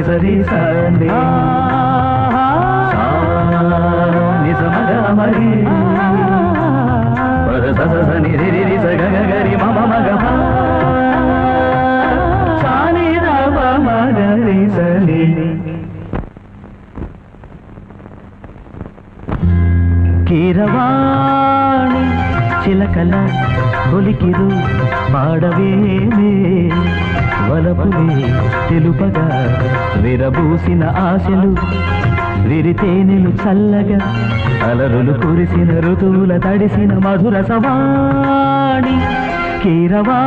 సరి సండి నిజమగమరి సని రి సగరి మమ మగ సాని రవ మగరి సని కీరవాణి చిలకల బొలికిరు పాడవేమే వలపులే తెలుపగా విరబూసిన ఆశలు విరితేనెలు చల్లగా అలరులు కురిసిన ఋతువుల తడిసిన మధుర సవాణి కీరవా